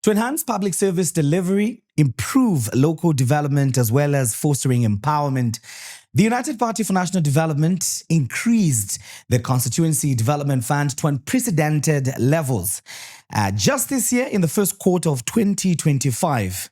To enhance public service delivery, improve local development, as well as fostering empowerment, the United Party for National Development increased the Constituency Development Fund to unprecedented levels. Just this year, in the first quarter of 2025,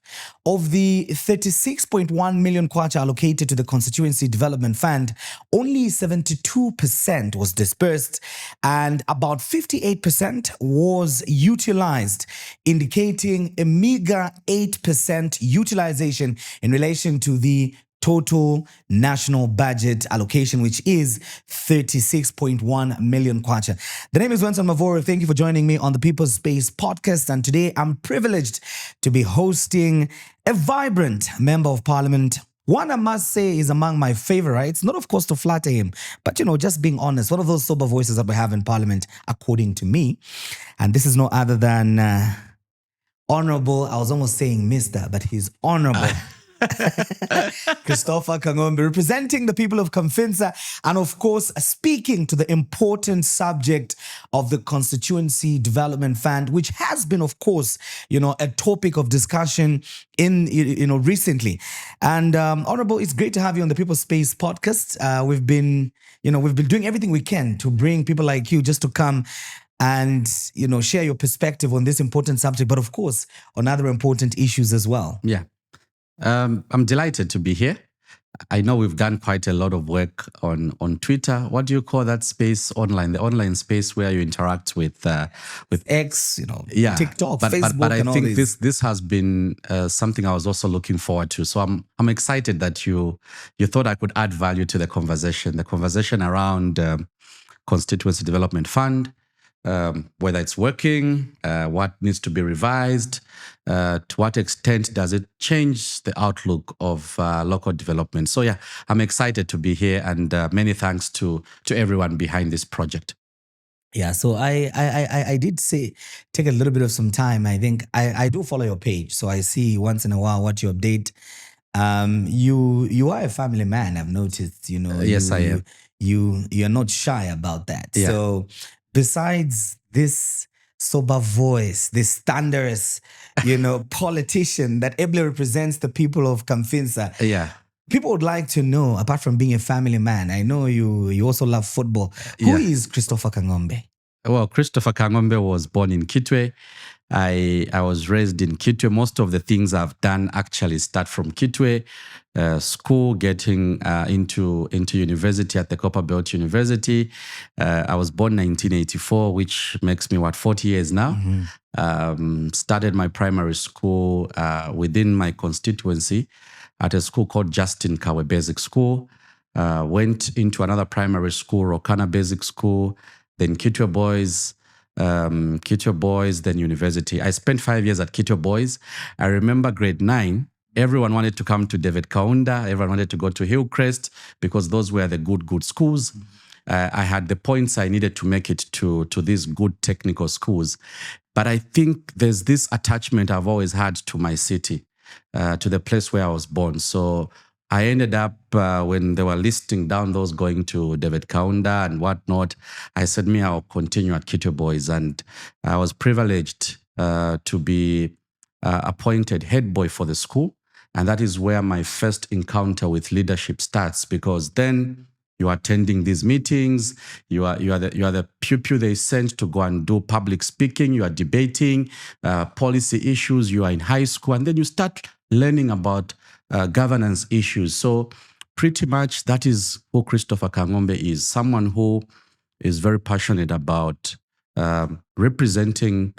of the 36.1 million kwacha allocated to the Constituency Development Fund, only 72% was dispersed and about 58% was utilized, indicating a meager 8% utilization in relation to the total national budget allocation, which is 36.1 million kwacha. The name is Winston Mavoro. Thank you for joining me on the People's Space podcast. And today I'm privileged to be hosting a vibrant member of parliament. One I must say is among my favorites, not of course to flatter him, but just being honest, one of those sober voices that we have in parliament, according to me. And this is no other than Honorable, I was almost saying Mr., but he's Honorable. Christopher Kang'ombe, representing the people of Confinsa, and of course speaking to the important subject of the Constituency Development Fund, which has been, of course, a topic of discussion in recently. And Honorable, it's great to have you on the People's Space podcast. We've been doing everything we can to bring people like you just to come and share your perspective on this important subject, but of course on other important issues as well. Yeah. I'm delighted to be here. I know we've done quite a lot of work on Twitter. What do you call that space online? The online space where you interact with X, TikTok, Facebook, but I and all think this. this has been something I was also looking forward to. So I'm excited that you thought I could add value to the conversation around Constituency Development Fund. Whether it's working, what needs to be revised, to what extent does it change the outlook of local development. So yeah, I'm excited to be here, and many thanks to everyone behind this project. Yeah, so I did take a little bit of some time. I think I do follow your page, so I see once in a while what you update. You are a family man, I've noticed. Yes, I am. You're not shy about that. Yeah. So besides this sober voice, this thunderous, politician that ably represents the people of Confinsa, Yeah. people would like to know, apart from being a family man, I know you also love football. Who is Christopher Kang'ombe? Well, Christopher Kang'ombe was born in Kitwe. I was raised in Kitwe. Most of the things I've done actually start from Kitwe. School, getting into university at the Copperbelt University. I was born 1984, which makes me 40 years now. Mm-hmm. Started my primary school within my constituency at a school called Justin Kawe Basic School. Went into another primary school, Rokana Basic School, then Kitwe Boys, then university. I spent 5 years at Kitwe Boys. I remember grade 9, everyone wanted to come to David Kaunda, everyone wanted to go to Hillcrest because those were the good schools. I had the points I needed to make it to these good technical schools. But I think there's this attachment I've always had to my city, to the place where I was born. So I ended up, when they were listing down those going to David Kaunda and whatnot, I said, I'll continue at Kitwe Boys. And I was privileged to be appointed head boy for the school. And that is where my first encounter with leadership starts, because then you are attending these meetings, you are the pupil they sent to go and do public speaking, you are debating policy issues, you are in high school, and then you start learning about governance issues. So pretty much that is who Christopher Kang'ombe is, someone who is very passionate about representing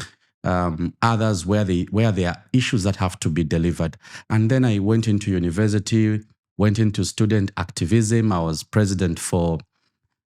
others where there are issues that have to be delivered. And then I went into university, went into student activism. I was president for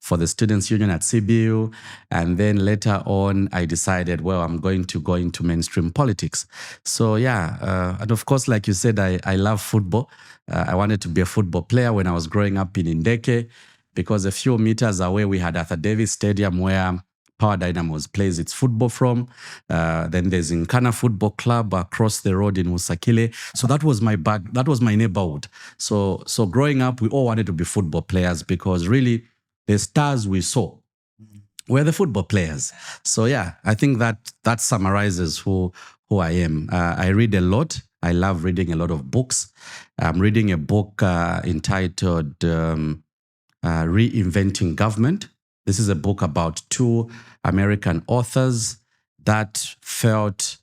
the Students' Union at CBU. And then later on, I decided, I'm going to go into mainstream politics. So yeah, and of course, like you said, I love football. I wanted to be a football player when I was growing up in Indeke, because a few meters away, we had Arthur Davis Stadium where Power Dynamos plays its football from. Then there's Nkana Football Club across the road in Musakile. So that was my neighborhood. So growing up, we all wanted to be football players, because really the stars we saw were the football players. So yeah, I think that summarizes who who I am. I read a lot. I love reading a lot of books. I'm reading a book entitled Reinventing Government. This is a book about two American authors that felt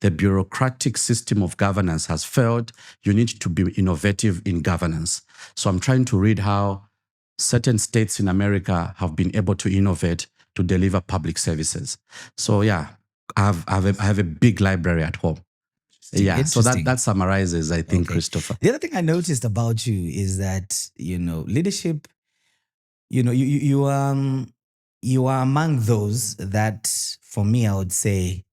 the bureaucratic system of governance has failed. You need to be innovative in governance. So I'm trying to read how certain states in America have been able to innovate to deliver public services. So yeah, I have a big library at home. Yeah, so that summarizes, I think, Christopher. The other thing I noticed about you is that, leadership, you are among those that, for me, I would say,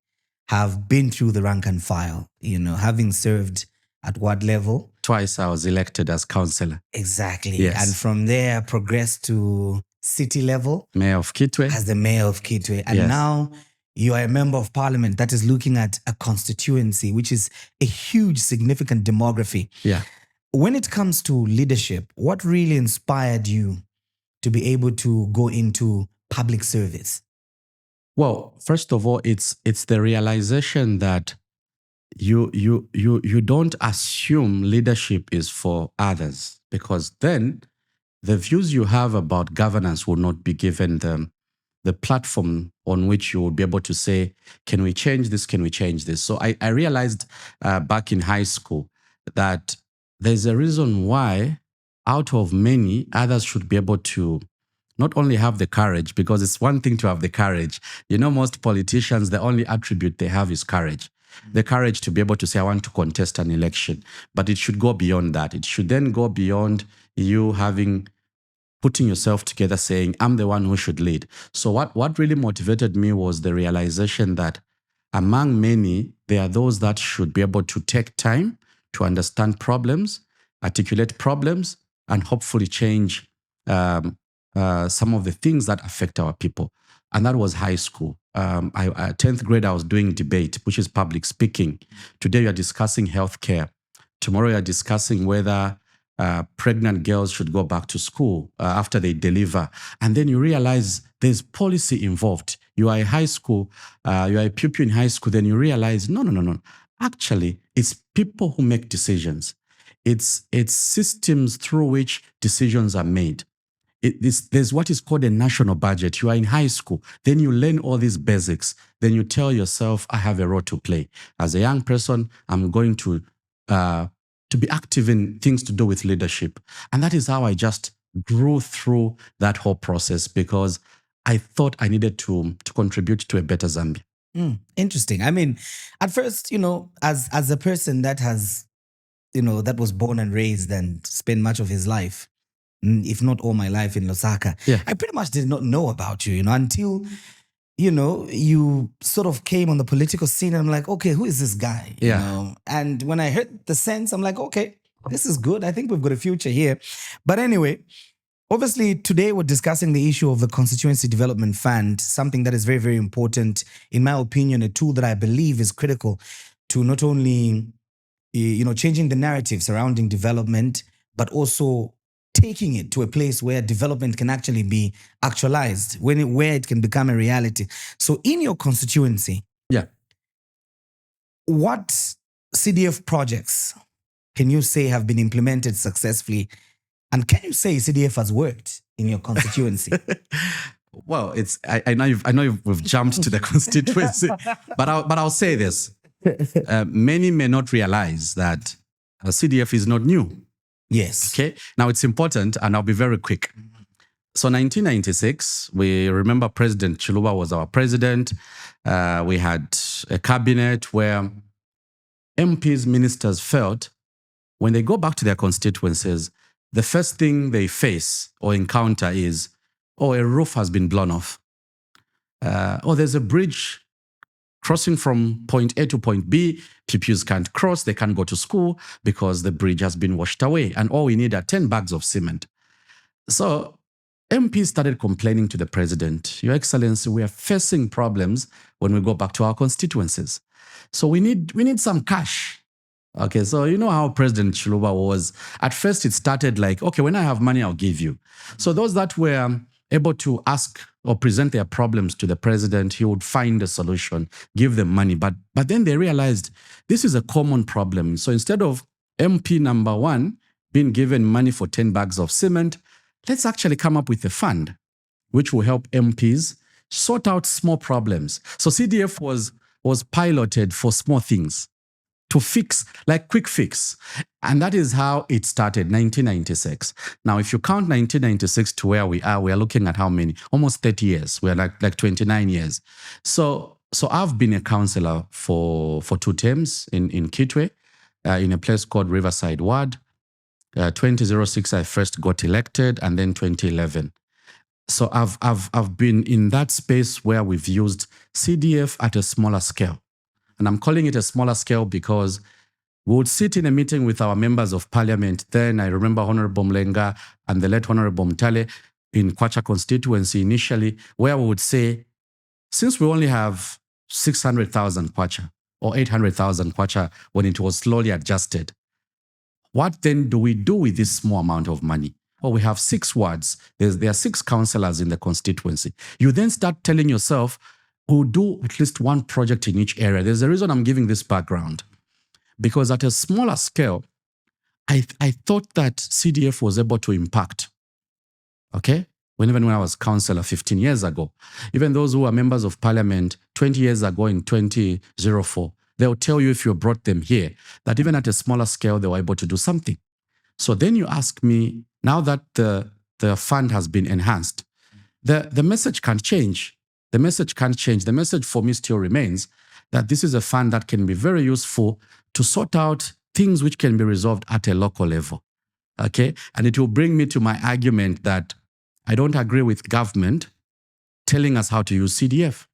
have been through the rank and file, having served at what level? Twice I was elected as councillor. Exactly. Yes. And from there, progressed to city level. Mayor of Kitwe. As the mayor of Kitwe. And now you are a member of parliament that is looking at a constituency, which is a huge, significant demography. Yeah. When it comes to leadership, what really inspired you to be able to go into public service? Well, first of all, it's the realization that you don't assume leadership is for others, because then the views you have about governance will not be given the platform on which you will be able to say, can we change this? Can we change this? So I realized back in high school that there's a reason why out of many, others should be able to not only have the courage, because it's one thing to have the courage. Most politicians, the only attribute they have is courage. The courage to be able to say, I want to contest an election. But it should go beyond that. It should then go beyond you putting yourself together saying, I'm the one who should lead. So what really motivated me was the realization that among many, there are those that should be able to take time to understand problems, articulate problems, and hopefully change some of the things that affect our people. And that was high school. 10th grade, I was doing debate, which is public speaking. Today, we are discussing healthcare. Tomorrow, we are discussing whether pregnant girls should go back to school after they deliver. And then you realize there's policy involved. You are a high school, you are a pupil in high school, then you realize, no. Actually, it's people who make decisions. It's systems through which decisions are made. There's what is called a national budget. You are in high school, then you learn all these basics. Then you tell yourself, I have a role to play. As a young person, I'm going to be active in things to do with leadership. And that is how I just grew through that whole process, because I thought I needed to contribute to a better Zambia. Interesting. I mean, at first, as a person that has, that was born and raised and spent much of his life, if not all my life, in Lusaka, I pretty much did not know about you, until, you sort of came on the political scene, and I'm like, okay, who is this guy? And when I heard the sense, I'm like, okay, this is good. I think we've got a future here. But anyway, obviously, today we're discussing the issue of the Constituency Development Fund, something that is very, very important, in my opinion, a tool that I believe is critical to not only, changing the narrative surrounding development, but also taking it to a place where development can actually be actualized, where it can become a reality. So in your constituency, what CDF projects can you say have been implemented successfully? And can you say CDF has worked in your constituency? Well, I know we've jumped to the constituency, but I'll say this. Many may not realize that CDF is not new. Yes. Okay. Now it's important, and I'll be very quick. So 1996, we remember President Chiluba was our president. We had a cabinet where MPs, ministers felt when they go back to their constituencies, the first thing they face or encounter is, a roof has been blown off. There's a bridge crossing from point A to point B. Pupils can't cross, they can't go to school because the bridge has been washed away, and all we need are 10 bags of cement. So MPs started complaining to the president, Your Excellency, we are facing problems when we go back to our constituencies. So we need some cash. Okay, so you know how President Chiluba was. At first, it started like, okay, when I have money, I'll give you. So those that were able to ask or present their problems to the president. He would find a solution, give them money. But then they realized this is a common problem. So instead of MP number 1 being given money for 10 bags of cement, let's actually come up with a fund which will help MPs sort out small problems. So CDF was piloted for small things, to fix, like quick fix. And that is how it started, 1996. Now, if you count 1996 to where we are looking at how many? Almost 30 years. We're like 29 years. So I've been a councillor for 2 terms in Kitwe, in a place called Riverside Ward. 2006, I first got elected, and then 2011. So I've been in that space where we've used CDF at a smaller scale. And I'm calling it a smaller scale because we would sit in a meeting with our members of parliament. Then I remember Honorable Mlenga and the late Honorable Mtale in Kwacha constituency initially, where we would say, since we only have 600,000 Kwacha or 800,000 Kwacha when it was slowly adjusted, what then do we do with this small amount of money? Well, we have 6 wards. There are 6 councillors in the constituency. You then start telling yourself, we'll do at least 1 project in each area. There's a reason I'm giving this background. Because at a smaller scale, I thought that CDF was able to impact. Okay? Even when I was councillor 15 years ago, even those who are members of parliament 20 years ago in 2004, they'll tell you if you brought them here, that even at a smaller scale, they were able to do something. So then you ask me, now that the fund has been enhanced, the message can change. The message can't change. The message for me still remains that this is a fund that can be very useful to sort out things which can be resolved at a local level. Okay? And it will bring me to my argument that I don't agree with government telling us how to use CDF.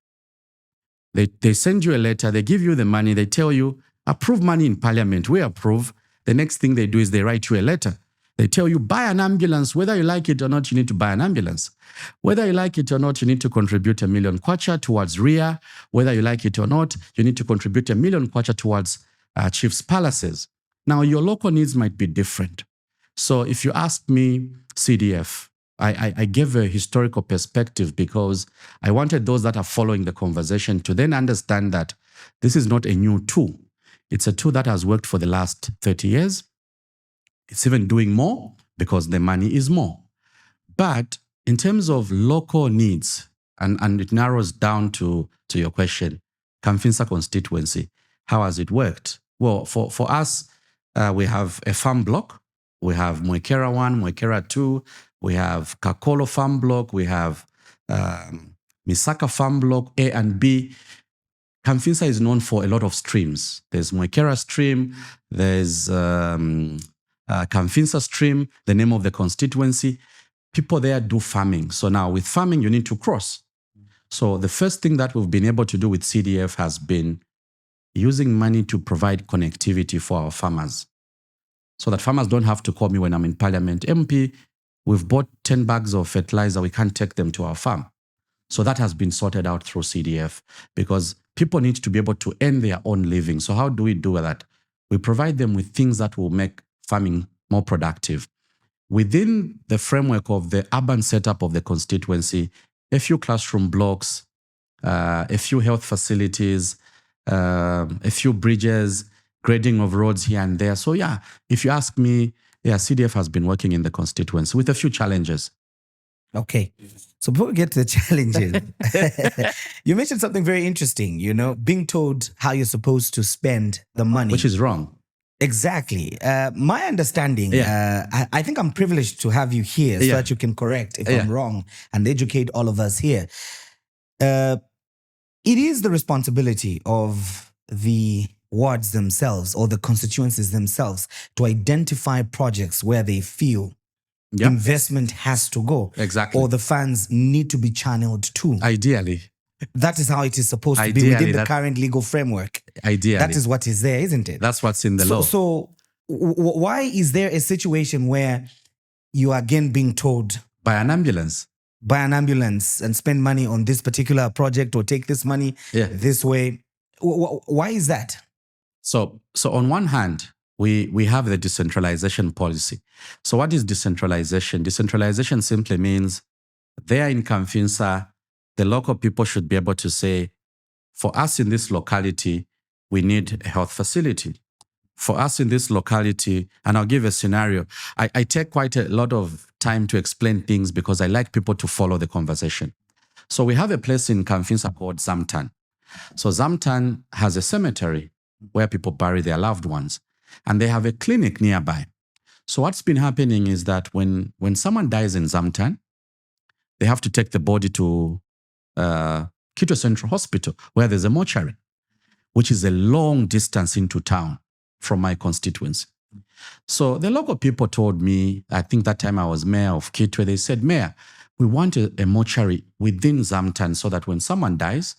They send you a letter, they give you the money, they tell you, approve money in parliament. We approve. The next thing they do is they write you a letter. They tell you, buy an ambulance. Whether you like it or not, you need to buy an ambulance. Whether you like it or not, you need to contribute 1 million kwacha towards RIA. Whether you like it or not, you need to contribute 1 million kwacha towards chief's palaces. Now, your local needs might be different. So if you ask me, CDF, I gave a historical perspective because I wanted those that are following the conversation to then understand that this is not a new tool. It's a tool that has worked for the last 30 years. It's even doing more because the money is more. But in terms of local needs, and it narrows down to your question, Kamfinsa constituency, how has it worked? Well, for us, we have a farm block. We have Mwekera 1, Mwekera 2. We have Kakolo farm block. We have Misaka farm block A and B. Kamfinsa is known for a lot of streams. There's Mwekera stream. There's Kamfinsa stream, the name of the constituency. People there do farming. So now with farming, you need to cross. So the first thing that we've been able to do with CDF has been using money to provide connectivity for our farmers so that farmers don't have to call me when I'm in parliament. MP, we've bought 10 bags of fertilizer. We can't take them to our farm. So that has been sorted out through CDF because people need to be able to earn their own living. So how do we do that? We provide them with things that will make farming more productive. Within the framework of the urban setup of the constituency, a few classroom blocks, a few health facilities, a few bridges, grading of roads here and there. So yeah, if you ask me, yeah, CDF has been working in the constituency with a few challenges. Okay. So before we get to the challenges, you mentioned something very interesting, being told how you're supposed to spend the money. Which is wrong. Exactly. My understanding, I think I'm privileged to have you here so that you can correct if I'm wrong and educate all of us here. It is the responsibility of the wards themselves or the constituencies themselves to identify projects where they feel investment has to go. Exactly. Or the funds need to be channeled to. Ideally. That is how it is supposed to be within the current legal framework. Ideally. That is what is there, isn't it? That's what's in the law. So why is there a situation where you are again being told buy an ambulance and spend money on this particular project or take this money this way? Why is that? So on one hand, we have the decentralization policy. So what is decentralization? Decentralization simply means there in Kamfinsa, the local people should be able to say, for us in this locality, we need a health facility. For us in this locality, and I'll give a scenario. I take quite a lot of time to explain things because I like people to follow the conversation. So we have a place in Kamfinsa called Zamtan. So Zamtan has a cemetery where people bury their loved ones, and they have a clinic nearby. So what's been happening is that when someone dies in Zamtan, they have to take the body to Kitwe Central Hospital, where there's a mortuary, which is a long distance into town from my constituency. So the local people told me, I think that time I was mayor of Kitwe, they said, Mayor, we want a mortuary within Zamtan so that when someone dies,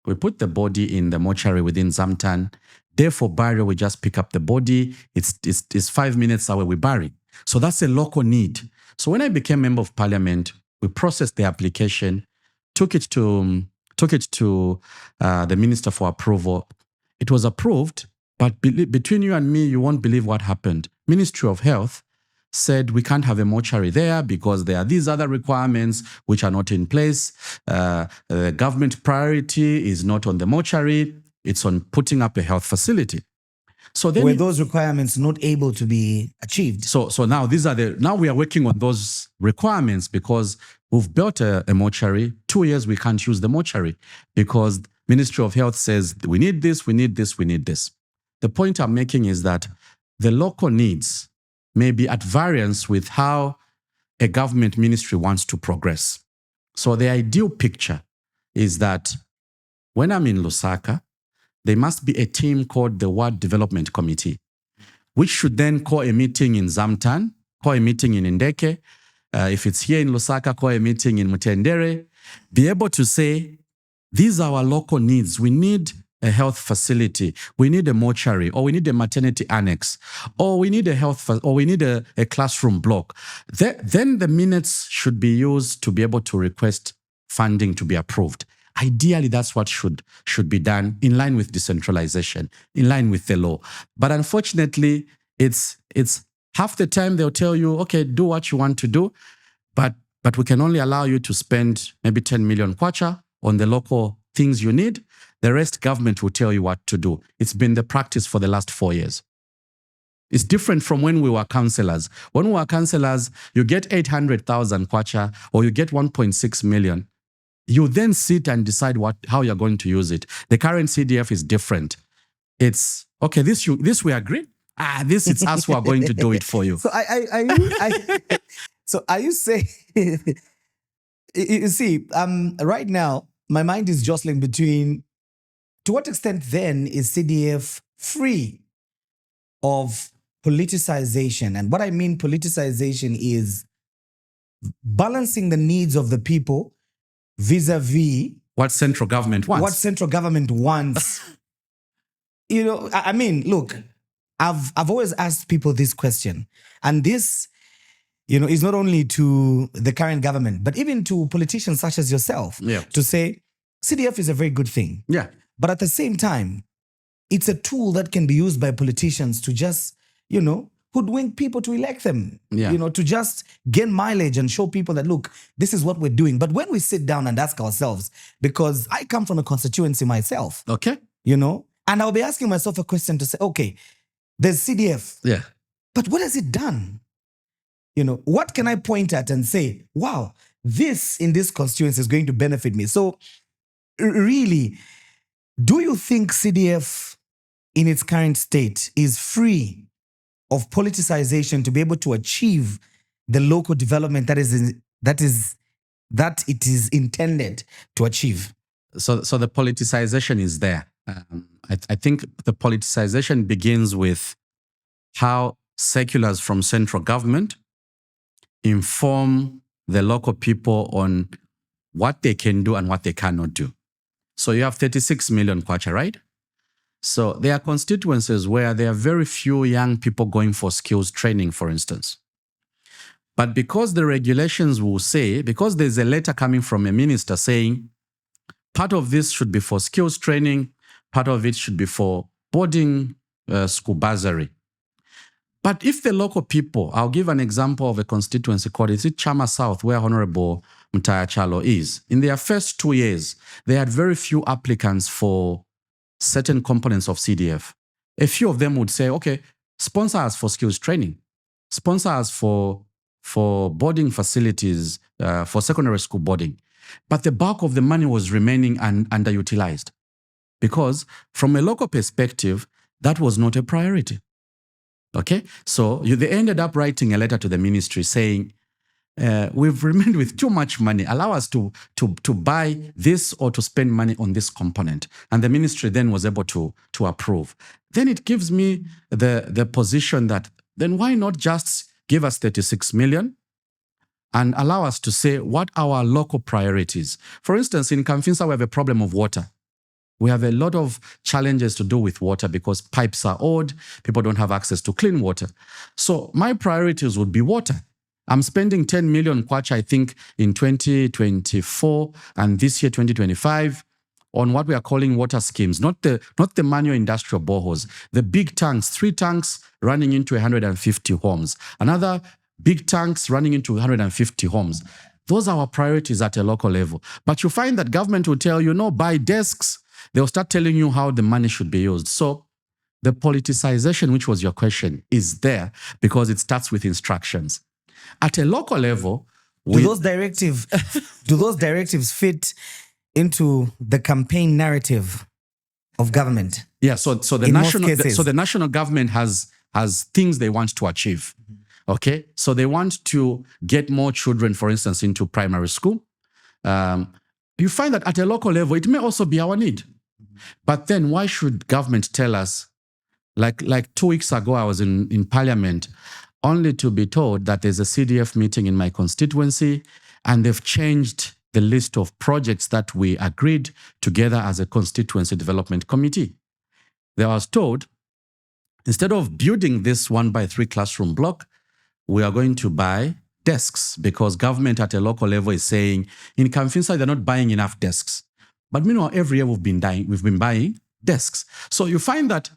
we put the body in the mortuary within Zamtan. Day for burial, we just pick up the body. It's 5 minutes away, we bury. So that's a local need. So when I became member of parliament, we processed the application, took it to the minister for approval. It was approved, but between you and me, you won't believe what happened. Ministry of Health said we can't have a mortuary there because there are these other requirements which are not in place. The government priority is not on the mortuary, it's on putting up a health facility. So then were those requirements not able to be achieved? So now now we are working on those requirements because we've built a mortuary. 2 years we can't use the mortuary because Ministry of Health says we need this, we need this, we need this. The point I'm making is that the local needs may be at variance with how a government ministry wants to progress. So the ideal picture is that when I'm in Lusaka, there must be a team called the Ward Development Committee, which should then call a meeting in Zamtan, call a meeting in Ndeke. If it's here in Lusaka, call a meeting in Mutendere. Be able to say, these are our local needs. We need a health facility, we need a mortuary, or we need a maternity annex, or we need a classroom block. Then the minutes should be used to be able to request funding to be approved. Ideally, that's what should be done in line with decentralization, in line with the law. But unfortunately, it's half the time they'll tell you, okay, do what you want to do, but we can only allow you to spend maybe 10 million kwacha on the local things you need. The rest, government will tell you what to do. It's been the practice for the last 4 years. It's different from when we were councillors. When we were councillors, you get 800,000 kwacha or you get 1.6 million. You then sit and decide how you're going to use it. The current CDF is different. It's, okay, this we agree. This it's us who are going to do it for you. So so are you saying, you see, right now, my mind is jostling between, to what extent then is CDF free of politicization? And what I mean politicization is balancing the needs of the people vis-a-vis what central government wants. What central government wants. You know, I mean, look, I've always asked people this question, and this, you know, is not only to the current government, but even to politicians such as yourself, to say CDF is a very good thing. Yeah. But at the same time, it's a tool that can be used by politicians to just, you know, hoodwink people to elect them, you know, to just gain mileage and show people that, look, this is what we're doing. But when we sit down and ask ourselves, because I come from a constituency myself, okay, you know, and I'll be asking myself a question to say, okay, there's CDF. Yeah. But what has it done? You know, what can I point at and say, wow, this in this constituency is going to benefit me? So really, do you think CDF in its current state is free of politicization to be able to achieve the local development that it is intended to achieve? So the politicization is there. I think the politicization begins with how circulars from central government inform the local people on what they can do and what they cannot do. So you have 36 million kwacha, right? So there are constituencies where there are very few young people going for skills training, for instance. But because the regulations will say, because there's a letter coming from a minister saying, part of this should be for skills training, part of it should be for boarding school bursary. But if the local people, I'll give an example of a constituency called, is it Chama South, where Honorable Mutaya Chalo is. In their first 2 years, they had very few applicants for certain components of CDF. A few of them would say, okay, sponsor us for skills training, sponsor us for boarding facilities, for secondary school boarding. But the bulk of the money was remaining underutilized because from a local perspective, that was not a priority. Okay, so they ended up writing a letter to the ministry saying, we've remained with too much money. Allow us to buy this or to spend money on this component. And the ministry then was able to approve. Then it gives me the position that then why not just give us 36 million and allow us to say what our local priorities. For instance, in Kamfinsa, we have a problem of water. We have a lot of challenges to do with water because pipes are old, people don't have access to clean water. So my priorities would be water. I'm spending 10 million kwacha, I think, in 2024 and this year, 2025, on what we are calling water schemes, not the manual industrial boreholes, the big tanks, 3 tanks running into 150 homes, another big tanks running into 150 homes. Those are our priorities at a local level. But you find that government will tell you, no, buy desks. They'll start telling you how the money should be used. So the politicization, which was your question, is there because it starts with instructions. At a local level, do those directives fit into the campaign narrative of government? Yeah, so the national government has things they want to achieve. Okay, so they want to get more children, for instance, into primary school. You find that at a local level, it may also be our need. But then why should government tell us, like 2 weeks ago, I was in parliament, only to be told that there's a CDF meeting in my constituency and they've changed the list of projects that we agreed together as a Constituency Development Committee. They was told, instead of building this 1x3 classroom block, we are going to buy desks because government at a local level is saying, in Kamfinsa, they're not buying enough desks. But meanwhile, every year we've been buying desks. So you find that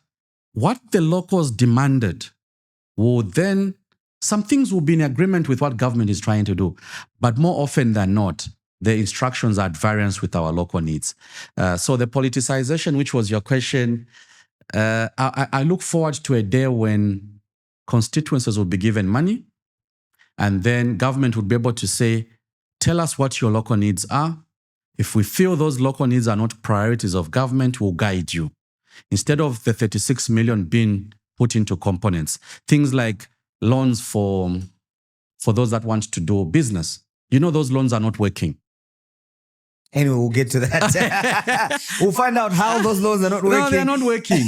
what the locals demanded would then, some things will be in agreement with what government is trying to do. But more often than not, the instructions are at variance with our local needs. So the politicization, which was your question, I look forward to a day when constituencies will be given money and then government would be able to say, tell us what your local needs are. If we feel those local needs are not priorities of government, we'll guide you. Instead of the 36 million being put into components, things like loans for those that want to do business. You know, those loans are not working. Anyway, we'll get to that. We'll find out how those loans are not working. No, they're not working.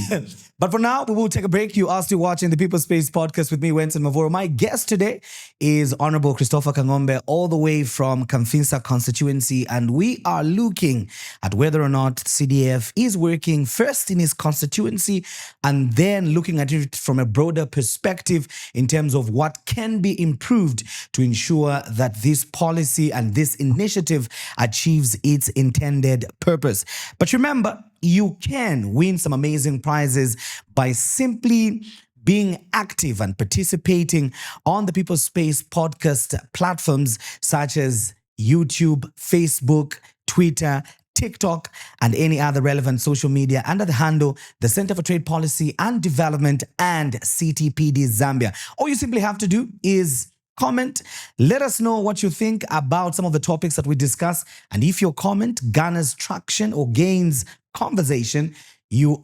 But for now, we will take a break. You are still watching the People's Space podcast with me, Wenson Mavoro. My guest today is Honorable Christopher Kang'ombe, all the way from Kamfinsa constituency. And we are looking at whether or not CDF is working first in his constituency and then looking at it from a broader perspective in terms of what can be improved to ensure that this policy and this initiative achieves its intended purpose. But remember, you can win some amazing prizes by simply being active and participating on the People's Space podcast platforms such as YouTube, Facebook, Twitter, TikTok, and any other relevant social media under the handle the Center for Trade Policy and Development and CTPD Zambia. All you simply have to do is comment. Let us know what you think about some of the topics that we discuss. And if your comment garners traction or gains conversation, you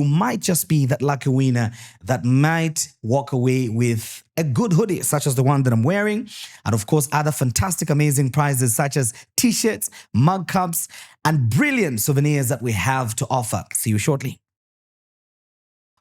might just be that lucky winner that might walk away with a good hoodie, such as the one that I'm wearing. And of course, other fantastic, amazing prizes such as t-shirts, mug cups, and brilliant souvenirs that we have to offer. See you shortly.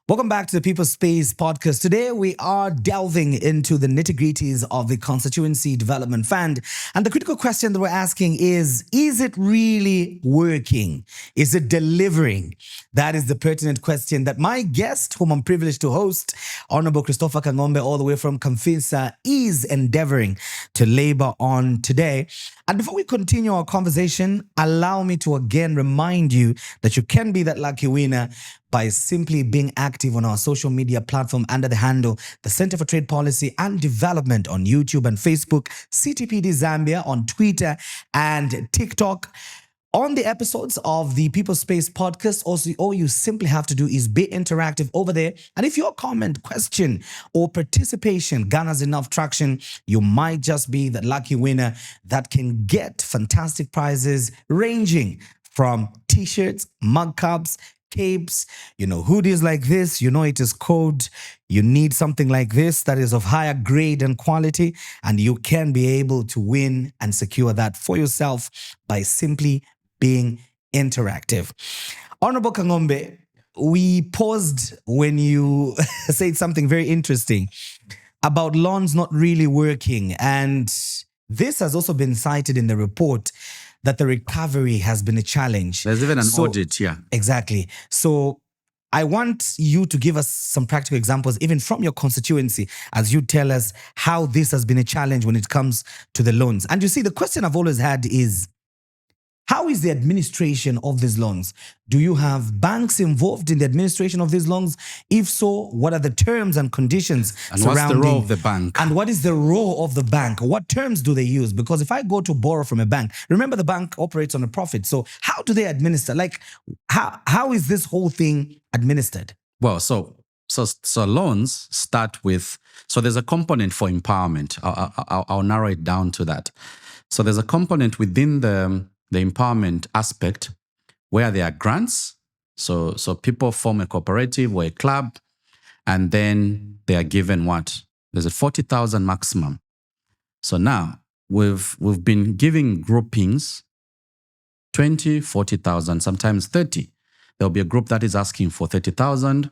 Welcome back to the People's Space podcast. Today, we are delving into the nitty-gritties of the Constituency Development Fund. And the critical question that we're asking is it really working? Is it delivering? That is the pertinent question that my guest, whom I'm privileged to host, Honorable Christopher Kang'ombe, all the way from Kamfinsa, is endeavoring to labor on today. And before we continue our conversation, allow me to again remind you that you can be that lucky winner by simply being active on our social media platform under the handle the Center for Trade Policy and Development on YouTube and Facebook, CTPD Zambia on Twitter and TikTok. On the episodes of the People Space podcast, also, all you simply have to do is be interactive over there. And if your comment, question, or participation garners enough traction, you might just be the lucky winner that can get fantastic prizes ranging from t-shirts, mug cups, capes, hoodies like this. It is cold. You need something like this that is of higher grade and quality, and you can be able to win and secure that for yourself by simply being interactive. Honorable Kang'ombe, we paused when you said something very interesting about loans not really working. And this has also been cited in the report that the recovery has been a challenge. There's even an audit, yeah. Exactly. So I want you to give us some practical examples, even from your constituency, as you tell us how this has been a challenge when it comes to the loans. And you see, the question I've always had is, how is the administration of these loans? Do you have banks involved in the administration of these loans? If so, what are the terms and conditions surrounding? What's the role of the bank? And what is the role of the bank? What terms do they use? Because if I go to borrow from a bank, remember the bank operates on a profit. So how do they administer? Like, how is this whole thing administered? Well, so loans start with, so there's a component for empowerment. I'll narrow it down to that. So there's a component within the empowerment aspect where there are grants. So people form a cooperative or a club, and then they are given what? There's a 40,000 maximum. So now we've been giving groupings 20, 40,000, sometimes 30. There'll be a group that is asking for 30,000.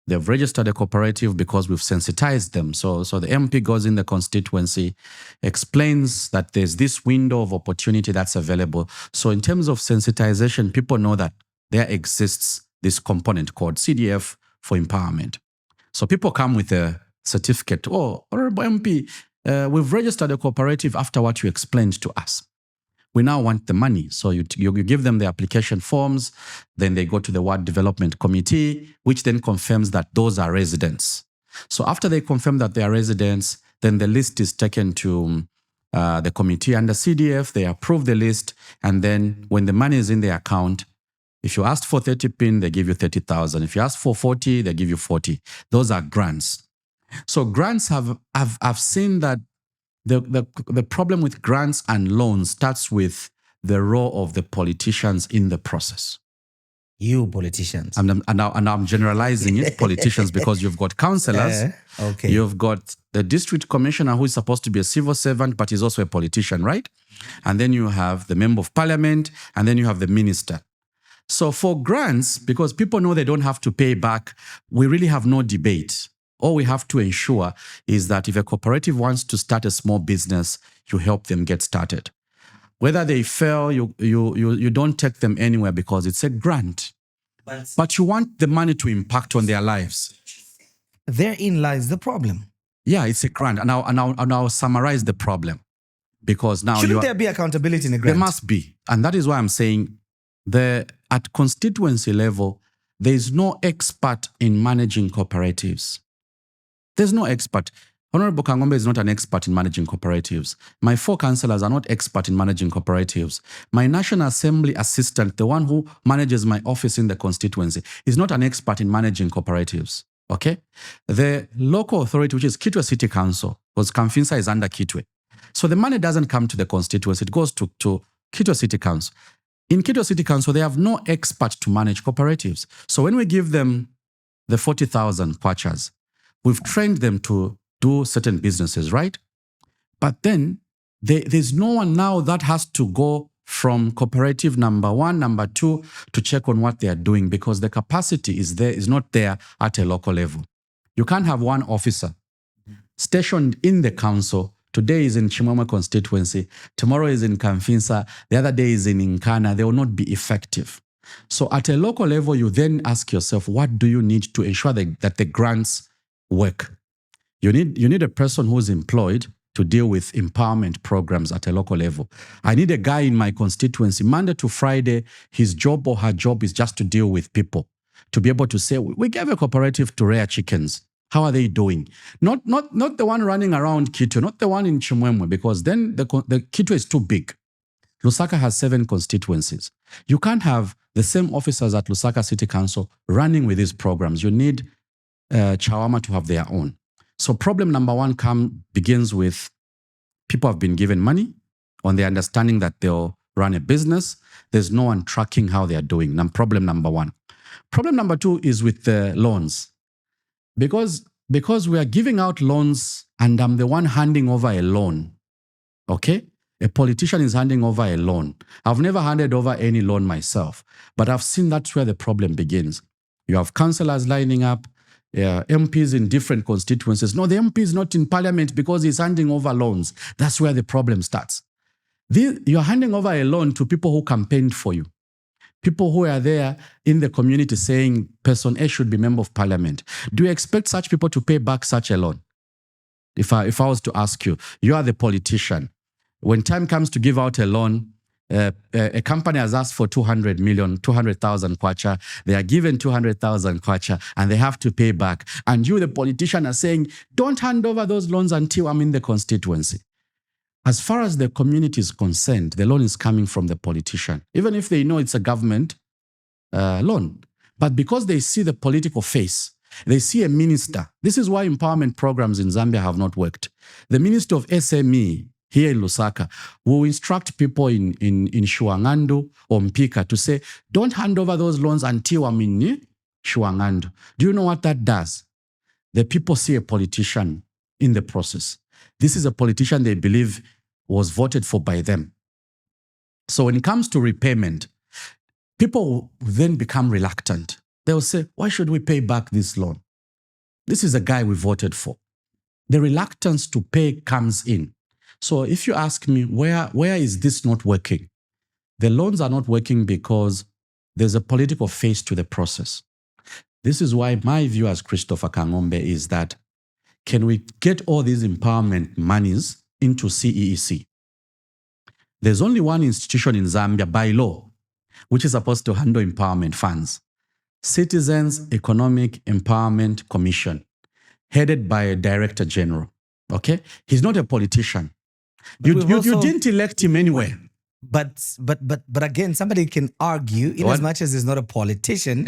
They've registered a cooperative because we've sensitized them. So the MP goes in the constituency, explains that there's this window of opportunity that's available. So in terms of sensitization, people know that there exists this component called CDF for empowerment. So people come with a certificate. Oh, Honorable MP, we've registered a cooperative after what you explained to us. We now want the money. So you give them the application forms, then they go to the Ward Development Committee, which then confirms that those are residents. So after they confirm that they are residents, then the list is taken to the committee under CDF, they approve the list, and then when the money is in the account, if you asked for 30 PIN, they give you 30,000. If you ask for 40, they give you 40. Those are grants. So grants I've seen that the problem with grants and loans starts with the role of the politicians in the process. You politicians. And I'm generalizing it, politicians, because you've got councillors, okay. You've got the district commissioner who is supposed to be a civil servant, but he's also a politician, right? And then you have the member of parliament, and then you have the minister. So for grants, because people know they don't have to pay back, we really have no debate. All we have to ensure is that if a cooperative wants to start a small business, you help them get started. Whether they fail, you don't take them anywhere because it's a grant. But you want the money to impact on their lives. Therein lies the problem. Yeah, it's a grant. And I'll summarize the problem. Because now shouldn't there be accountability in a grant? There must be. And that is why I'm saying at constituency level, there is no expert in managing cooperatives. There's no expert. Honorable Kang'ombe is not an expert in managing cooperatives. My 4 councillors are not expert in managing cooperatives. My National Assembly assistant, the one who manages my office in the constituency, is not an expert in managing cooperatives. Okay? The local authority, which is Kitwe City Council, because Kamfinsa is under Kitwe. So the money doesn't come to the constituency, it goes to Kitwe City Council. In Kitwe City Council, they have no expert to manage cooperatives. So when we give them the 40,000 kwachas, we've trained them to do certain businesses, right? But then there's no one now that has to go from cooperative number 1, number 2 to check on what they are doing because the capacity is not there at a local level. You can't have one officer stationed in the council. Today is in Chimwemwe constituency, tomorrow is in Kamfinsa, the other day is in Nkana. They will not be effective. So at a local level, you then ask yourself, what do you need to ensure that the grants work? You need a person who's employed to deal with empowerment programs at a local level. I need a guy in my constituency, Monday to Friday, his job or her job is just to deal with people, to be able to say, we gave a cooperative to rear chickens. How are they doing? Not the one running around Kitwe, not the one in Chimwemwe, because then the Kitwe is too big. Lusaka has 7 constituencies. You can't have the same officers at Lusaka City Council running with these programs. You need Chawama to have their own. So problem number 1 begins with people have been given money on the understanding that they'll run a business. There's no one tracking how they are doing. Problem number 1. Problem number 2 is with the loans. Because we are giving out loans and I'm the one handing over a loan, okay? A politician is handing over a loan. I've never handed over any loan myself, but I've seen that's where the problem begins. You have councillors lining up, MPs in different constituencies. No, the MP is not in parliament because he's handing over loans. That's where the problem starts. You're handing over a loan to people who campaigned for you. People who are there in the community saying person A should be member of parliament. Do you expect such people to pay back such a loan? If I was to ask you, you are the politician. When time comes to give out a loan, a company has asked for 200,000 kwacha. They are given 200,000 kwacha and they have to pay back. And you, the politician, are saying, don't hand over those loans until I'm in the constituency. As far as the community is concerned, the loan is coming from the politician, even if they know it's a government loan. But because they see the political face, they see a minister. This is why empowerment programs in Zambia have not worked. The Minister of SME here in Lusaka will instruct people in Shuangandu or Mpika to say, don't hand over those loans until I'm in Shuangandu. Do you know what that does? The people see a politician in the process. This is a politician they believe was voted for by them. So when it comes to repayment, people will then become reluctant. They will say, why should we pay back this loan? This is a guy we voted for. The reluctance to pay comes in. So if you ask me, where is this not working? The loans are not working because there's a political face to the process. This is why my view as Christopher Kang'ombe is that can we get all these empowerment monies into CEEC? There's only one institution in Zambia by law which is supposed to handle empowerment funds. Citizens Economic Empowerment Commission, headed by a Director General. Okay? He's not a politician. You didn't elect him anyway. But again, somebody can argue, in as much as he's not a politician,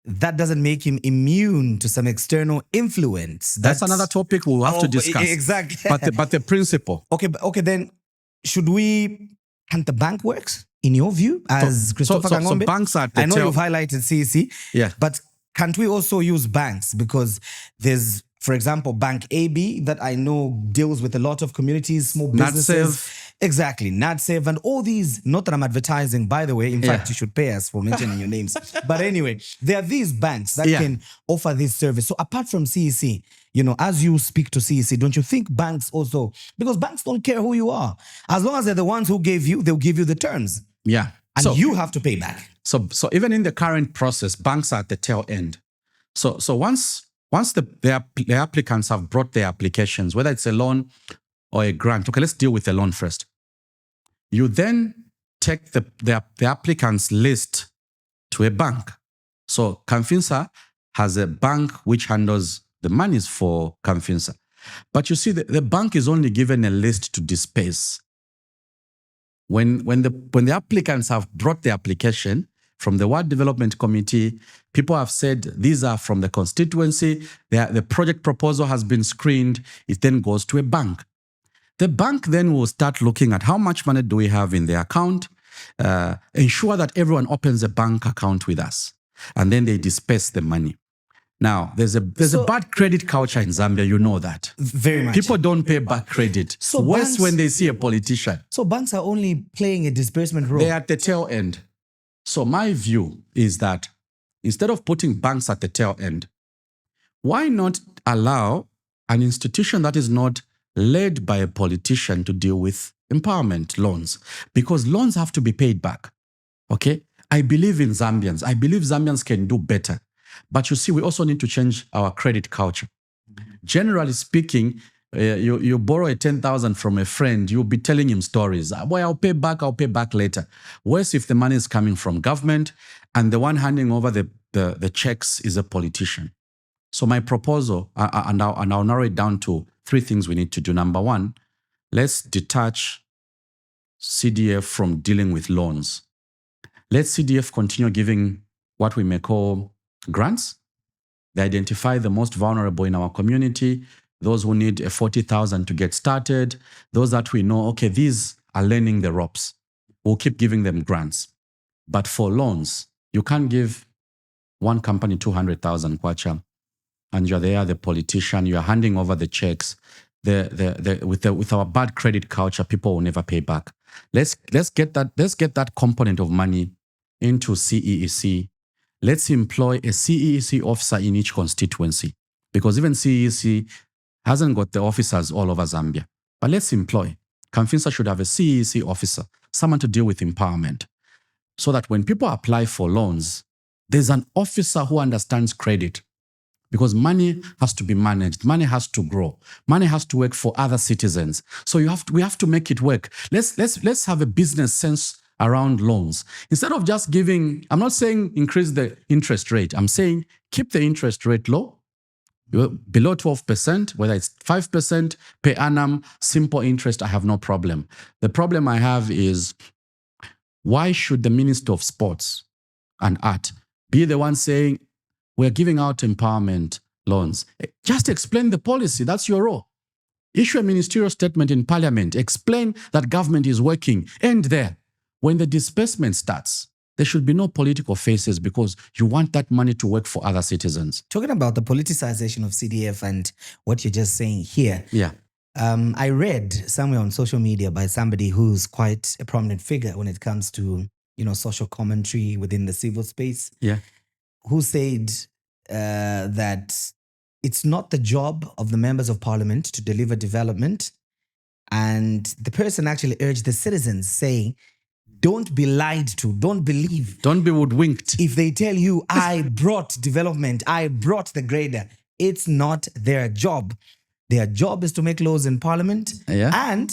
that doesn't make him immune to some external influence. That's another topic we'll have to discuss. Exactly. But the principle. Okay, then can't the bank works, in your view, as Christopher Kang'ombe? So banks are I know you've highlighted CEC, but can't we also use banks? Because there's, for example, Bank AB that I know deals with a lot of communities, small businesses. NatSave. Exactly, NatSave and all these, not that I'm advertising, by the way. In fact, you should pay us for mentioning your names. But anyway, there are these banks that can offer this service. So apart from CEC, as you speak to CEC, don't you think banks also, because banks don't care who you are. As long as they're the ones who gave you, they'll give you the terms. Yeah. And you have to pay back. So even in the current process, banks are at the tail end. So once the applicants have brought their applications, whether it's a loan or a grant, okay, let's deal with the loan first. You then take the applicant's list to a bank. So Kamfinsa has a bank which handles the monies for Kamfinsa. But you see, the bank is only given a list to disperse. When the applicants have brought the application from the Ward Development Committee, people have said these are from the constituency, the project proposal has been screened, it then goes to a bank. The bank then will start looking at how much money do we have in the account, ensure that everyone opens a bank account with us, and then they disperse the money. Now, there's a bad credit culture in Zambia, you know that. Very much. People don't pay back credit. So worse when they see a politician. So banks are only playing a disbursement role. They're at the tail end. So my view is that instead of putting banks at the tail end, why not allow an institution that is not led by a politician to deal with empowerment loans? Because loans have to be paid back. Okay? I believe in Zambians. I believe Zambians can do better. But you see, we also need to change our credit culture. Generally speaking, you borrow a 10,000 from a friend, you'll be telling him stories. Boy, I'll pay back later. Worse if the money is coming from government and the one handing over the the checks is a politician. So my proposal, and I'll narrow it down to 3 things we need to do. Number 1, let's detach CDF from dealing with loans. Let CDF continue giving what we may call grants. They identify the most vulnerable in our community, those who need a 40,000 to get started, those that we know, okay, these are learning the ropes. We'll keep giving them grants. But for loans, you can't give one company 200,000 kwacha, and you're there, the politician, you're handing over the checks. With our bad credit culture, people will never pay back. Let's get that component of money into CEEC. Let's employ a CEEC officer in each constituency, because even CEEC hasn't got the officers all over Zambia. But let's employ. Kamfinsa should have a CEEC officer, someone to deal with empowerment, so that when people apply for loans, there's an officer who understands credit. Because money has to be managed, money has to grow, money has to work for other citizens. So we have to make it work. Let's have a business sense around loans. Instead of just giving, I'm not saying increase the interest rate. I'm saying keep the interest rate low, below 12%, whether it's 5% per annum, simple interest, I have no problem. The problem I have is, why should the Minister of Sports and Art be the one saying, we're giving out empowerment loans? Just explain the policy. That's your role. Issue a ministerial statement in Parliament. Explain that government is working. End there. When the disbursement starts, there should be no political faces, because you want that money to work for other citizens. Talking about the politicization of CDF and what you're just saying here. Yeah. I read somewhere on social media by somebody who's quite a prominent figure when it comes to, social commentary within the civil space. Yeah. Who said that it's not the job of the members of parliament to deliver development. And the person actually urged the citizens, saying, don't be lied to, don't believe. Don't be woodwinked. If they tell you, I brought development, I brought the grader, it's not their job. Their job is to make laws in parliament. Yeah. And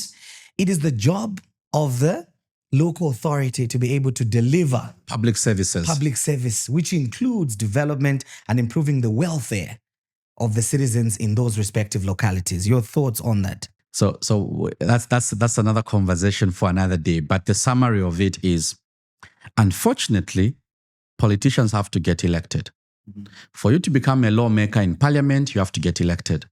it is the job of the local authority to be able to deliver public services. Public service, which includes development and improving the welfare of the citizens in those respective localities. Your thoughts on that? So that's another conversation for another day. But the summary of it is, unfortunately, politicians have to get elected. For you to become a lawmaker in parliament, you have to get elected.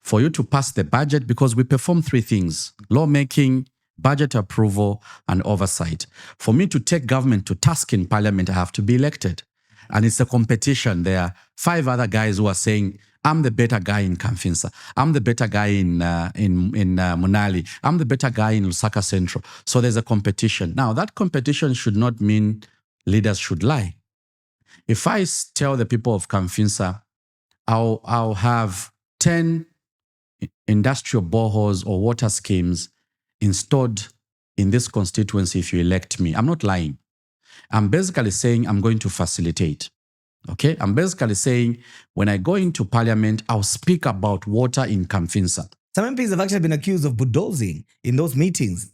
For you to pass the budget, because we perform 3 things: lawmaking, budget approval, and oversight. For me to take government to task in parliament, I have to be elected. And it's a competition. There are 5 other guys who are saying, I'm the better guy in Kamfinsa. I'm the better guy in Munali. I'm the better guy in Lusaka Central. So there's a competition. Now, that competition should not mean leaders should lie. If I tell the people of Kamfinsa, I'll have 10 industrial boreholes or water schemes installed in this constituency if you elect me, I'm not lying. I'm basically saying I'm going to facilitate. Okay? I'm basically saying when I go into parliament, I'll speak about water in Kamfinsa. Some MPs have actually been accused of bulldozing in those meetings.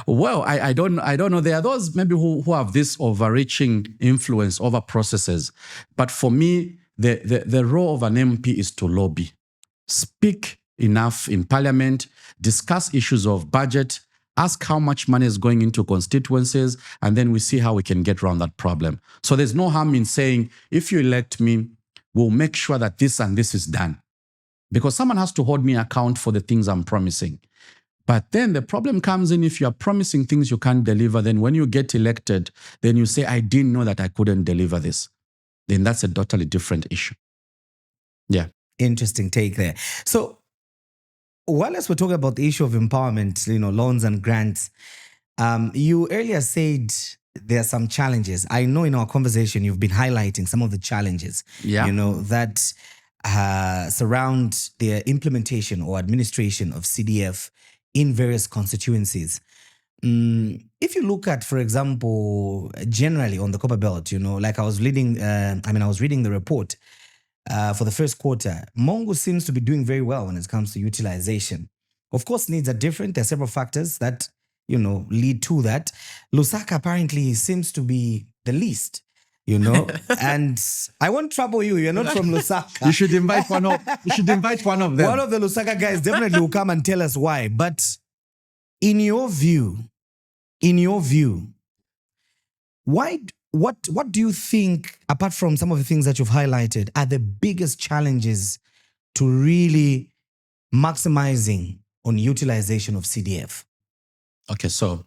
Well, I don't know. There are those maybe who have this overreaching influence over processes. But for me, the role of an MP is to lobby. Speak enough in parliament, discuss issues of budget, ask how much money is going into constituencies, and then we see how we can get around that problem. So there's no harm in saying, if you elect me, we'll make sure that this and this is done. Because someone has to hold me account for the things I'm promising. But then the problem comes in if you are promising things you can't deliver, then when you get elected, then you say, I didn't know that I couldn't deliver this. Then that's a totally different issue. Yeah. Interesting take there. So, while as we're talking about the issue of empowerment, loans and grants, you earlier said there are some challenges. I know in our conversation you've been highlighting some of the challenges, that surround the implementation or administration of CDF in various constituencies. If you look at, for example, generally on the Copper Belt, like I was reading the report. For the first quarter, Mongo seems to be doing very well when it comes to utilization. Of course, needs are different. There are several factors that, lead to that. Lusaka apparently seems to be the least. you know. And I won't trouble you. You're not from Lusaka. You should invite one of. You should invite one of them. One of the Lusaka guys definitely will come and tell us why. But in your view, what do you think, apart from some of the things that you've highlighted, are the biggest challenges to really maximizing on utilization of CDF? Okay, so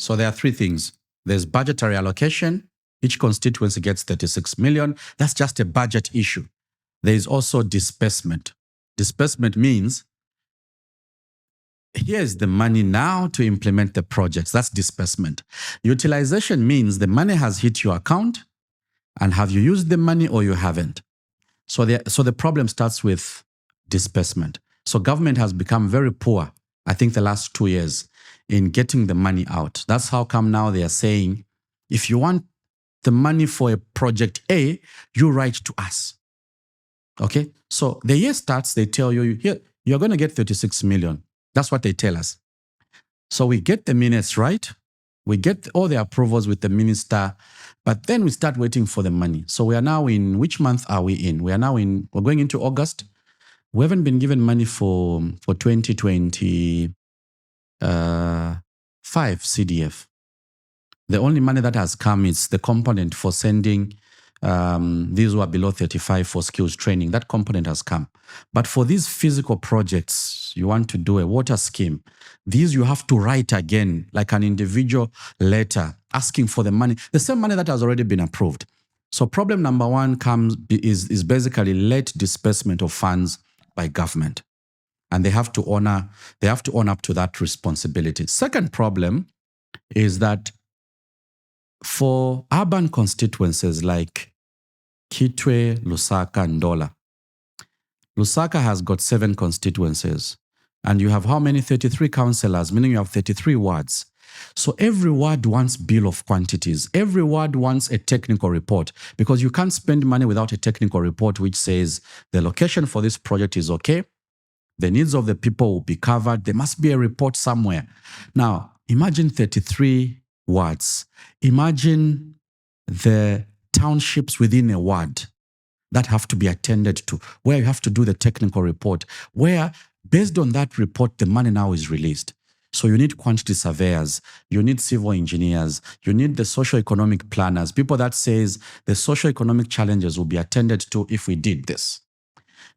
there are three things. There's budgetary allocation. Each constituency gets 36 million. That's just a budget issue. There is also disbursement. Disbursement means here's the money now to implement the projects. That's disbursement. Utilization means the money has hit your account, and have you used the money or you haven't? So the problem starts with disbursement. So government has become very poor, I think the last 2 years, in getting the money out. That's how come now they are saying, if you want the money for a project A, you write to us. Okay? So the year starts, they tell you, here, you're going to get 36 million. That's what they tell us. So we get the minutes right. We get all the approvals with the minister, but then we start waiting for the money. So we are now in, which month are we in? We're going into August. We haven't been given money for 2025 CDF. The only money that has come is the component for sending these who are below 35 for skills training. That component has come. But for these physical projects, you want to do a water scheme, these you have to write again, like an individual letter asking for the money, the same money that has already been approved. So problem number one is basically late disbursement of funds by government. And they have to own up to that responsibility. Second problem is that for urban constituencies like Kitwe, Lusaka, and Ndola, Lusaka has got 7 constituencies. And you have how many? 33 councillors, meaning you have 33 wards. So every ward wants bill of quantities. Every ward wants a technical report, because you can't spend money without a technical report which says the location for this project is okay, the needs of the people will be covered. There must be a report somewhere. Now, imagine 33 wards. Imagine the townships within a ward that have to be attended to, where you have to do the technical report, where based on that report, the money now is released. So you need quantity surveyors, you need civil engineers, you need the socio-economic planners, people that says the socio-economic challenges will be attended to if we did this.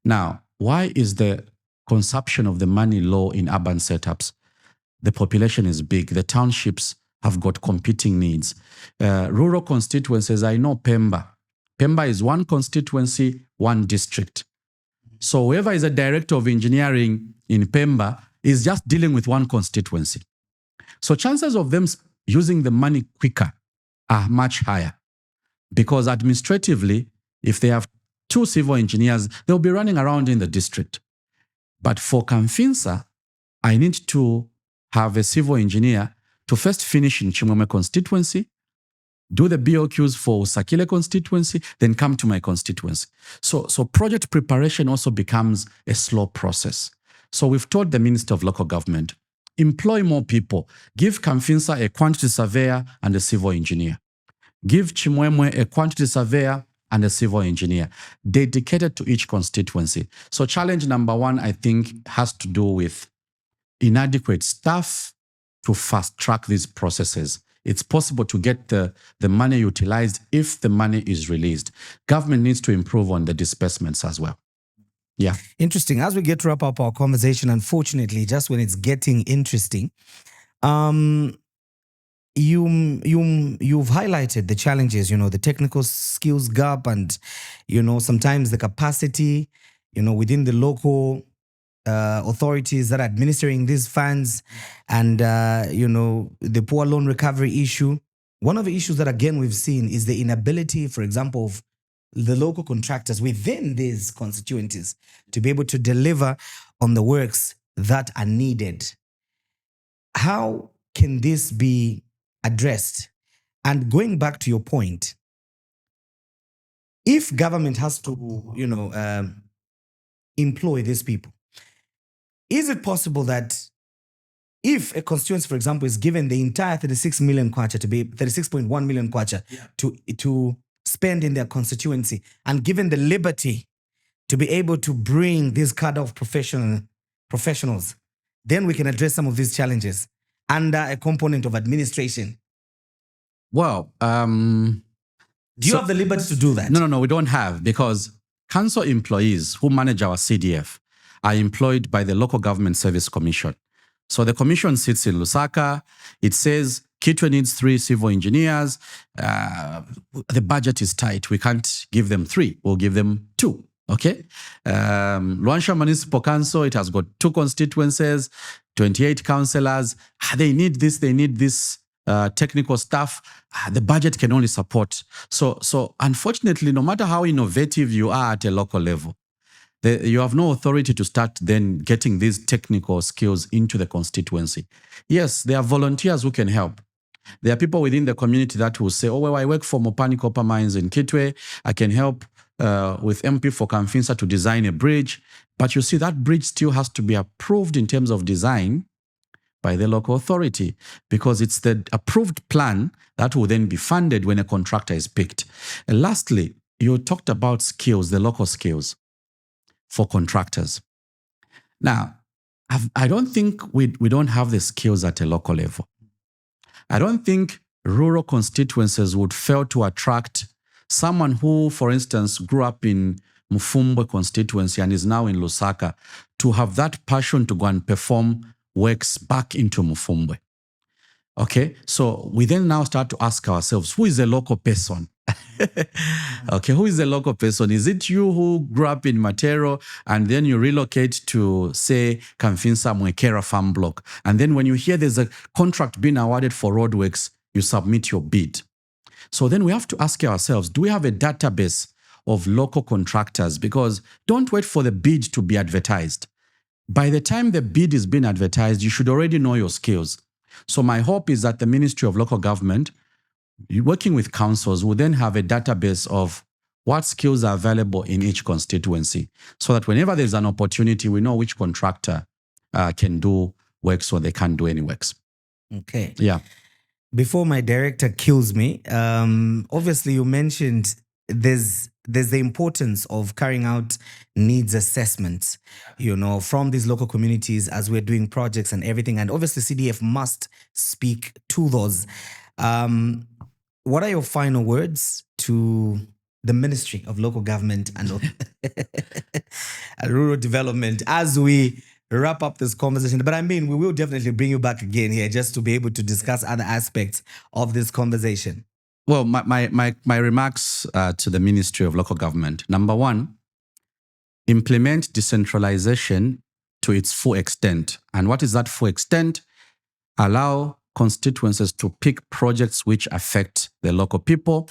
Now, why is the consumption of the money low in urban setups? The population is big. The townships have got competing needs. Rural constituencies, I know Pemba. Pemba is one constituency, one district. So whoever is a director of engineering in Pemba is just dealing with one constituency. So chances of them using the money quicker are much higher, because administratively, if they have 2 civil engineers, they'll be running around in the district. But for Kamfinsa, I need to have a civil engineer to first finish in Chimwemwe constituency, do the BOQs for Sakile constituency, then come to my constituency. So project preparation also becomes a slow process. So we've told the Minister of Local Government, employ more people. Give Kamfinsa a quantity surveyor and a civil engineer. Give Chimwemwe a quantity surveyor and a civil engineer dedicated to each constituency. So challenge number one, I think, has to do with inadequate staff to fast track these processes. It's possible to get the money utilized if the money is released. Government needs to improve on the disbursements as well. Yeah. Interesting. As we get to wrap up our conversation, unfortunately, just when it's getting interesting, you've highlighted the challenges, the technical skills gap and, sometimes the capacity, within the local authorities that are administering these funds and, the poor loan recovery issue. One of the issues that, again, we've seen is the inability, for example, of the local contractors within these constituencies to be able to deliver on the works that are needed. How can this be addressed? And going back to your point, if government has to, employ these people, is it possible that if a constituency, for example, is given the entire 36 million kwacha to be 36.1 million kwacha to spend spend in their constituency and given the liberty to be able to bring this cadre of professionals, then we can address some of these challenges under a component of administration. Well, do you have the liberty to do that? No, we don't have, because council employees who manage our CDF are employed by the Local Government Service Commission. So the commission sits in Lusaka. It says Kitwe needs 3 civil engineers. The budget is tight. We can't give them 3. We'll give them 2. Okay. Luansha Municipal Council, it has got 2 constituencies, 28 councillors. They need this. Technical staff. The budget can only support. So unfortunately, no matter how innovative you are at a local level, you have no authority to start then getting these technical skills into the constituency. Yes, there are volunteers who can help. There are people within the community that will say, oh, well, I work for Mopani Copper Mines in Kitwe. I can help with MP for Kamfinsa to design a bridge. But you see, that bridge still has to be approved in terms of design by the local authority, because it's the approved plan that will then be funded when a contractor is picked. And lastly, you talked about skills, the local skills for contractors. Now, I don't think we don't have the skills at a local level. I don't think rural constituencies would fail to attract someone who, for instance, grew up in Mufumbwe constituency and is now in Lusaka, to have that passion to go and perform works back into Mufumbwe. Okay, so we then now start to ask ourselves, who is the local person? Okay, who is the local person? Is it you who grew up in Matero and then you relocate to, say, Kamfinsa Mwekera farm block? And then when you hear there's a contract being awarded for roadworks, you submit your bid. So then we have to ask ourselves, do we have a database of local contractors? Because don't wait for the bid to be advertised. By the time the bid is being advertised, you should already know your skills. So my hope is that the Ministry of Local Government, working with councils, will then have a database of what skills are available in each constituency, so that whenever there's an opportunity, we know which contractor can do works or they can't do any works. Okay. Yeah. Before my director kills me, obviously you mentioned there's the importance of carrying out needs assessments, from these local communities as we're doing projects and everything. And obviously CDF must speak to those. What are your final words to the Ministry of Local Government and Rural Development as we wrap up this conversation? But I mean, we will definitely bring you back again here just to be able to discuss other aspects of this conversation. Well, my remarks to the Ministry of Local Government. Number 1, implement decentralization to its full extent. And what is that full extent? Allow constituencies to pick projects which affect the local people.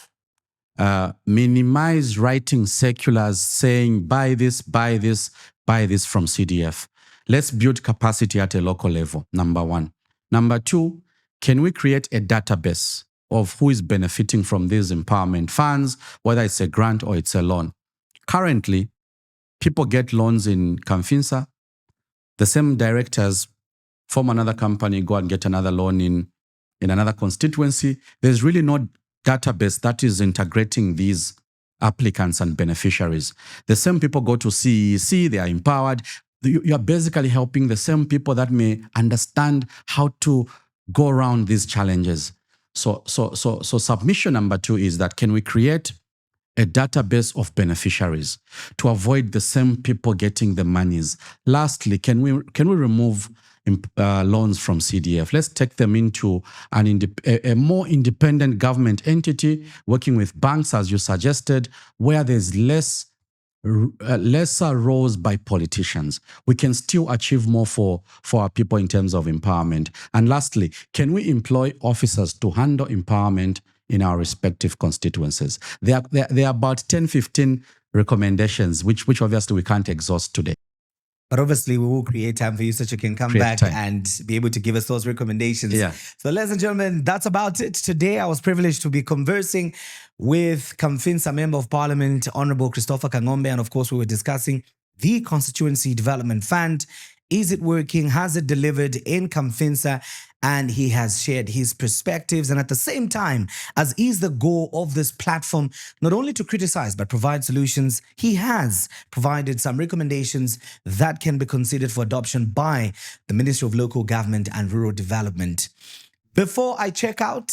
Minimize writing circulars saying, buy this from CDF. Let's build capacity at a local level, number 1. Number 2, can we create a database of who is benefiting from these empowerment funds, whether it's a grant or it's a loan? Currently, people get loans in Kamfinsa. The same directors form another company, go and get another loan in another constituency. There's really no database that is integrating these applicants and beneficiaries. The same people go to CEC, they are empowered. You are basically helping the same people that may understand how to go around these challenges. So submission number 2 is that, can we create a database of beneficiaries to avoid the same people getting the monies? Lastly, can we remove loans from CDF? Let's take them into a more independent government entity, working with banks, as you suggested, where there's lesser roles by politicians. We can still achieve more for our people in terms of empowerment. And lastly, can we employ officers to handle empowerment in our respective constituencies? There are about 10, 15 recommendations, which obviously we can't exhaust today. But obviously, we will create time for you so you can come back and be able to give us those recommendations. Yeah. So, ladies and gentlemen, that's about it. Today, I was privileged to be conversing with Kamfinsa Member of Parliament, Honorable Christopher Kang'ombe. And of course, we were discussing the Constituency Development Fund Is it working? Has it delivered in Kamfinsa? And he has shared his perspectives. And at the same time, as is the goal of this platform, not only to criticize, but provide solutions, he has provided some recommendations that can be considered for adoption by the Ministry of Local Government and Rural Development. Before I check out,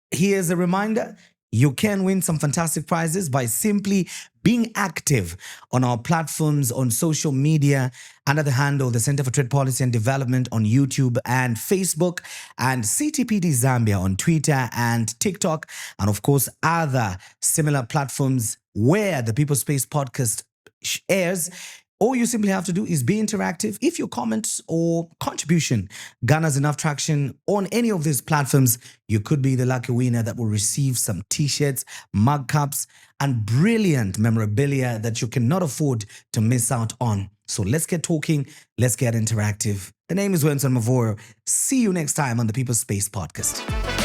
here's a reminder. You can win some fantastic prizes by simply being active on our platforms on social media under the handle the Center for Trade Policy and Development on YouTube and Facebook, and CTPD Zambia on Twitter and TikTok, and of course other similar platforms where the People's Space podcast airs. All you simply have to do is be interactive. If your comments or contribution garners enough traction on any of these platforms, you could be the lucky winner that will receive some t-shirts, mug cups, and brilliant memorabilia that you cannot afford to miss out on. So let's get talking. Let's get interactive. The name is Wenson Mavoro. See you next time on the People's Space Podcast.